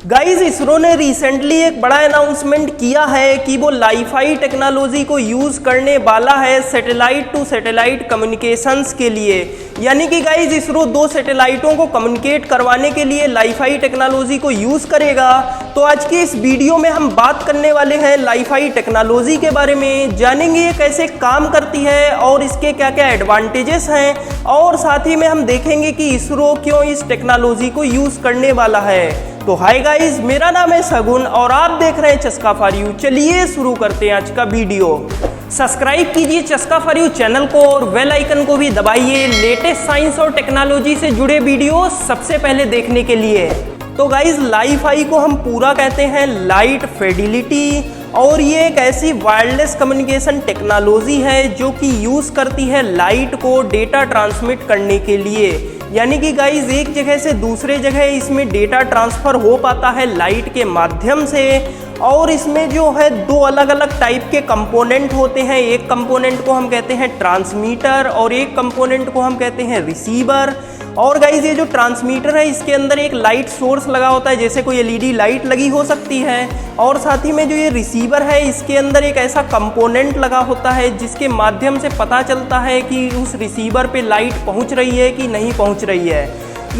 Guys, ISRO ने recently एक बड़ा अनाउंसमेंट किया है कि वो लाईफाई टेक्नोलॉजी को यूज़ करने वाला है सैटेलाइट टू सैटेलाइट कम्युनिकेशंस के लिए। यानी कि गाइस, इसरो 2 सैटेलाइटों को कम्युनिकेट करवाने के लिए लाईफाई टेक्नोलॉजी को यूज़ करेगा। तो आज की इस वीडियो में हम बात करने वाले हैं लाईफाई टेक्नोलॉजी के बारे में, जानेंगे ये कैसे काम करती है और इसके क्या क्या एडवांटेजेस हैं, और साथ ही में हम देखेंगे कि इसरो क्यों इस टेक्नोलॉजी को यूज़ करने वाला है। तो हाय गाइस, मेरा नाम है सगुन और आप देख रहे हैं चस्का फॉर यू। चलिए शुरू करते हैं आज का वीडियो। सब्सक्राइब कीजिए चस्का फॉर यू चैनल को और बेल आइकन को भी दबाइए लेटेस्ट साइंस और टेक्नोलॉजी से जुड़े वीडियो सबसे पहले देखने के लिए। तो गाइस, लाईफाई को हम पूरा कहते हैं लाइट फिडेलिटी, और ये एक ऐसी वायरलेस कम्युनिकेशन टेक्नोलॉजी है जो कि यूज़ करती है लाइट को डेटा ट्रांसमिट करने के लिए। यानी कि गाइस, एक जगह से दूसरे जगह इसमें डेटा ट्रांसफ़र हो पाता है लाइट के माध्यम से। और इसमें जो है 2 अलग अलग टाइप के कंपोनेंट होते हैं। एक कंपोनेंट को हम कहते हैं ट्रांसमीटर और एक कंपोनेंट को हम कहते हैं रिसीवर। और गाइस, ये जो ट्रांसमीटर है इसके अंदर एक लाइट सोर्स लगा होता है, जैसे कोई एलईडी लाइट लगी हो सकती है। और साथ ही में जो ये रिसीवर है इसके अंदर एक ऐसा कंपोनेंट लगा होता है जिसके माध्यम से पता चलता है कि उस रिसीवर पे लाइट पहुंच रही है कि नहीं पहुंच रही है।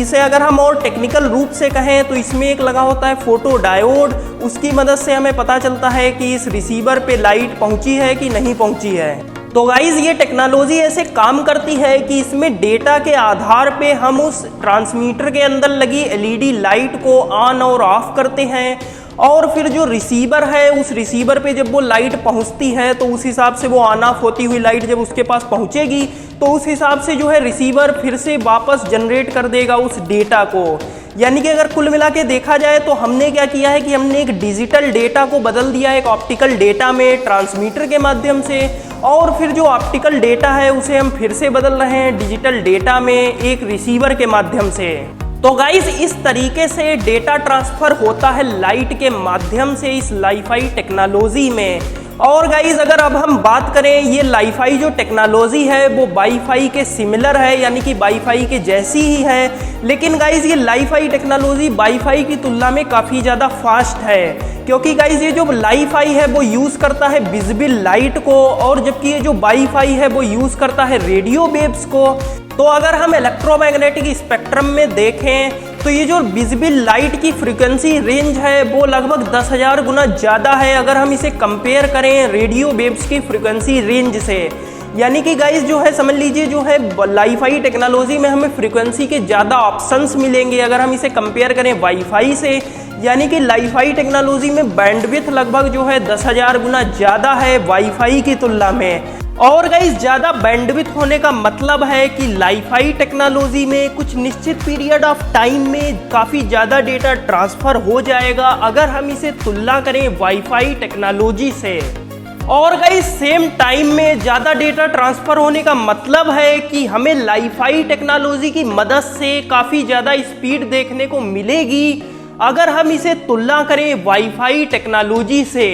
इसे अगर हम और टेक्निकल रूप से कहें तो इसमें एक लगा होता है फोटो डायोड, उसकी मदद से हमें पता चलता है कि इस रिसीवर पे लाइट पहुंची है कि नहीं पहुंची है। तो गाइज, ये टेक्नोलॉजी ऐसे काम करती है कि इसमें डेटा के आधार पे हम उस ट्रांसमीटर के अंदर लगी एलईडी लाइट को ऑन और ऑफ करते हैं, और फिर जो रिसीवर है उस रिसीवर पे जब वो लाइट पहुंचती है तो उस हिसाब से वो ऑन ऑफ होती हुई लाइट जब उसके पास पहुंचेगी तो उस हिसाब से जो है रिसीवर फिर से वापस जनरेट कर देगा उस डेटा को। यानी कि अगर कुल मिला के देखा जाए तो हमने क्या किया है कि हमने एक डिजिटल डेटा को बदल दिया एक ऑप्टिकल डेटा में ट्रांसमीटर के माध्यम से, और फिर जो ऑप्टिकल डेटा है उसे हम फिर से बदल रहे हैं डिजिटल डेटा में एक रिसीवर के माध्यम से। तो गाइस, इस तरीके से डेटा ट्रांसफ़र होता है लाइट के माध्यम से इस लाईफाई टेक्नोलॉजी में। और गाइस, अगर अब हम बात करें, ये लाईफाई जो टेक्नोलॉजी है वो वाईफाई के सिमिलर है, यानी कि वाईफाई के जैसी ही है। लेकिन गाइस, ये लाईफाई टेक्नोलॉजी वाईफाई की तुलना में काफ़ी ज़्यादा फास्ट है, क्योंकि गाइस ये जो लाईफाई है वो यूज़ करता है विजिबल लाइट को, और जबकि ये जो वाईफाई है वो यूज़ करता है रेडियो वेव्स को। तो अगर हम इलेक्ट्रोमैग्नेटिक स्पेक्ट्रम में देखें तो ये जो विजिबल लाइट की फ्रीक्वेंसी रेंज है वो लगभग 10,000 गुना ज़्यादा है अगर हम इसे कंपेयर करें रेडियो वेव्स की फ्रीक्वेंसी रेंज से। यानी कि गाइस, जो है समझ लीजिए, जो है लाईफाई टेक्नोलॉजी में हमें फ्रीक्वेंसी के ज़्यादा ऑप्शंस मिलेंगे अगर हम इसे कंपेयर करें वाईफाई से। यानी कि लाईफाई टेक्नोलॉजी में बैंडविड्थ लगभग जो है 10,000 गुना ज़्यादा है वाईफाई की तुलना में। और गाइस, ज़्यादा बैंडविड्थ होने का मतलब है कि लाईफाई टेक्नोलॉजी में कुछ निश्चित पीरियड ऑफ टाइम में काफ़ी ज़्यादा डेटा ट्रांसफ़र हो जाएगा अगर हम इसे तुलना करें वाईफाई टेक्नोलॉजी से। और गाइस, सेम टाइम में ज़्यादा डेटा ट्रांसफ़र होने का मतलब है कि हमें लाईफाई टेक्नोलॉजी की मदद से काफ़ी ज़्यादा स्पीड देखने को मिलेगी अगर हम इसे तुलना करें वाईफाई टेक्नोलॉजी से।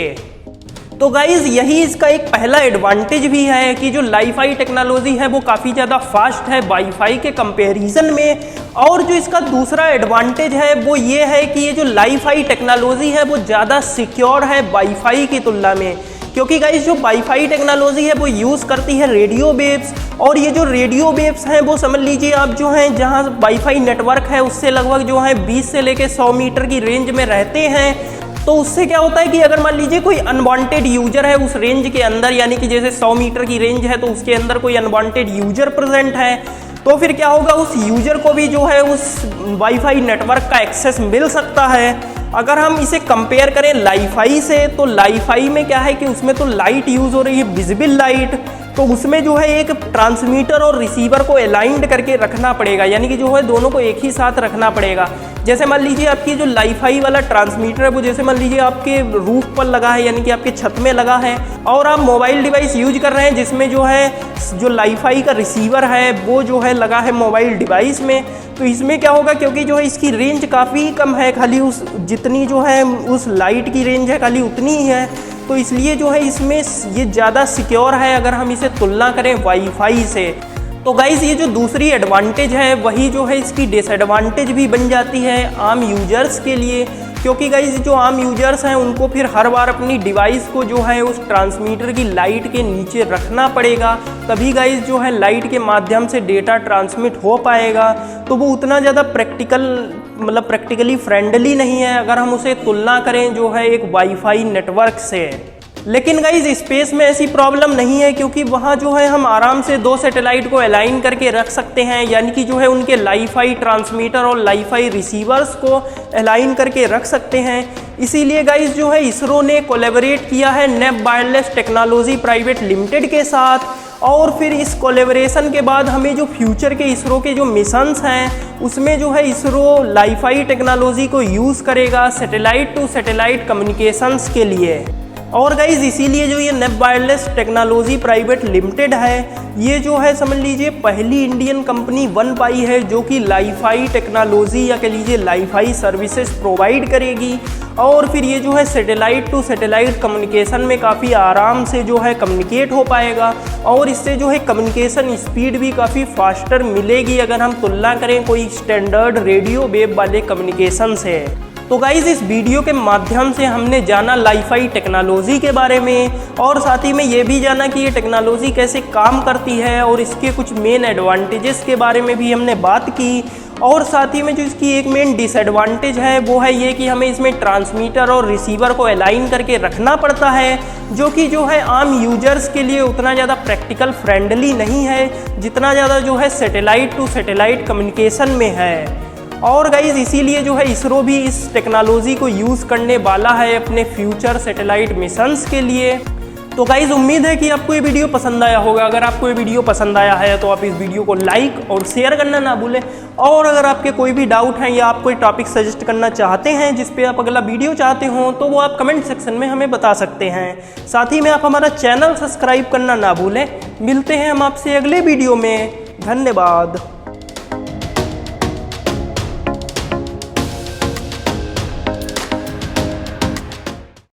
तो गाइज, यही इसका एक पहला एडवांटेज भी है कि जो लाईफाई टेक्नोलॉजी है वो काफ़ी ज़्यादा फास्ट है वाईफाई के कंपैरिजन में। और जो इसका दूसरा एडवांटेज है वो ये है कि ये जो लाईफाई टेक्नोलॉजी है वो ज़्यादा सिक्योर है वाईफाई की तुलना में, क्योंकि गाइज जो वाईफाई टेक्नोलॉजी है वो यूज़ करती है रेडियो वेव्स, और ये जो रेडियो वेव्स हैं वो समझ लीजिए आप जो हैं जहाँ वाईफाई नेटवर्क है उससे लगभग जो है 20 से लेकर 100 मीटर की रेंज में रहते हैं। तो उससे क्या होता है कि अगर मान लीजिए कोई अनवांटेड यूजर है उस रेंज के अंदर, यानी कि जैसे 100 मीटर की रेंज है तो उसके अंदर कोई अनवांटेड यूजर प्रेजेंट है, तो फिर क्या होगा, उस यूजर को भी जो है उस वाईफाई नेटवर्क का एक्सेस मिल सकता है। अगर हम इसे कंपेयर करें लाईफाई से तो लाईफाई में क्या है कि उसमें तो लाइट यूज़ हो रही है विजिबल लाइट, तो उसमें जो है एक ट्रांसमीटर और रिसीवर को अलाइंड करके रखना पड़ेगा, यानी कि जो है दोनों को एक ही साथ रखना पड़ेगा। जैसे मान लीजिए आपकी जो लाईफाई वाला ट्रांसमीटर है वो जैसे मान लीजिए आपके रूफ पर लगा है, यानी कि आपके छत में लगा है, और आप मोबाइल डिवाइस यूज कर रहे हैं जिसमें जो है जो लाईफाई का रिसीवर है वो जो है लगा है मोबाइल डिवाइस में। तो इसमें क्या होगा, क्योंकि जो है इसकी रेंज काफ़ी कम है, खाली उस जितनी जो है उस लाइट की रेंज है खाली उतनी ही है, तो इसलिए जो है इसमें ये ज़्यादा सिक्योर है अगर हम इसे तुलना करें वाईफाई से। तो गाइस, ये जो दूसरी एडवांटेज है वही जो है इसकी डिसएडवांटेज भी बन जाती है आम यूजर्स के लिए। क्योंकि गाइज जो आम यूजर्स हैं उनको फिर हर बार अपनी डिवाइस को जो है उस ट्रांसमीटर की लाइट के नीचे रखना पड़ेगा, तभी गाइज जो है लाइट के माध्यम से डेटा ट्रांसमिट हो पाएगा। तो वो उतना ज़्यादा प्रैक्टिकली फ्रेंडली नहीं है अगर हम उसे तुलना करें जो है एक वाईफाई नेटवर्क से। लेकिन गाइज स्पेस में ऐसी प्रॉब्लम नहीं है, क्योंकि वहाँ जो है हम आराम से 2 सैटेलाइट को अलाइन करके रख सकते हैं, यानी कि जो है उनके लाईफाई ट्रांसमीटर और लाईफाई रिसीवर्स को अलाइन करके रख सकते हैं। इसीलिए गाइज जो है इसरो ने कोलैबोरेट किया है नेप वायरलेस टेक्नोलॉजी प्राइवेट लिमिटेड के साथ, और फिर इस कोलैबोरेशन के बाद हमें जो फ्यूचर के इसरो के जो मिशंस हैं उसमें जो है इसरो लाईफाई टेक्नोलॉजी को यूज़ करेगा सैटेलाइट टू सैटेलाइट कम्युनिकेशंस के लिए। और गाइज इसीलिए जो ये नेप वायरलेस टेक्नोलॉजी प्राइवेट लिमिटेड है, ये जो है समझ लीजिए पहली इंडियन कंपनी बन पाई है जो कि लाईफाई टेक्नोलॉजी या कह लीजिए लाईफाई सर्विसेज प्रोवाइड करेगी। और फिर ये जो है सैटेलाइट टू सैटेलाइट कम्युनिकेशन में काफ़ी आराम से जो है कम्युनिकेट हो पाएगा, और इससे जो है कम्युनिकेशन स्पीड भी काफ़ी फास्टर मिलेगी अगर हम तुलना करें कोई स्टैंडर्ड रेडियो वेव वाले कम्युनिकेशन से। तो गाइज़ इस वीडियो के माध्यम से हमने जाना लाईफाई टेक्नोलॉजी के बारे में, और साथ ही में ये भी जाना कि ये टेक्नोलॉजी कैसे काम करती है और इसके कुछ मेन एडवांटेजेस के बारे में भी हमने बात की। और साथ ही में जो इसकी एक मेन डिसएडवांटेज है वो है ये कि हमें इसमें ट्रांसमीटर और रिसीवर को अलाइन करके रखना पड़ता है, जो कि जो है आम यूजर्स के लिए उतना ज़्यादा प्रैक्टिकल फ्रेंडली नहीं है जितना ज़्यादा जो है सैटेलाइट टू सैटेलाइट कम्युनिकेशन में है। और गाइज इसीलिए जो है इसरो भी इस टेक्नोलॉजी को यूज़ करने वाला है अपने फ्यूचर सैटेलाइट मिशंस के लिए। तो गाइज उम्मीद है कि आपको ये वीडियो पसंद आया होगा। अगर आपको ये वीडियो पसंद आया है तो आप इस वीडियो को लाइक और शेयर करना ना भूलें, और अगर आपके कोई भी डाउट हैं या आप कोई टॉपिक सजेस्ट करना चाहते हैं जिस पे आप अगला वीडियो चाहते हो तो वो आप कमेंट सेक्शन में हमें बता सकते हैं। साथ ही में आप हमारा चैनल सब्सक्राइब करना ना भूलें। मिलते हैं हम आपसे अगले वीडियो में। धन्यवाद।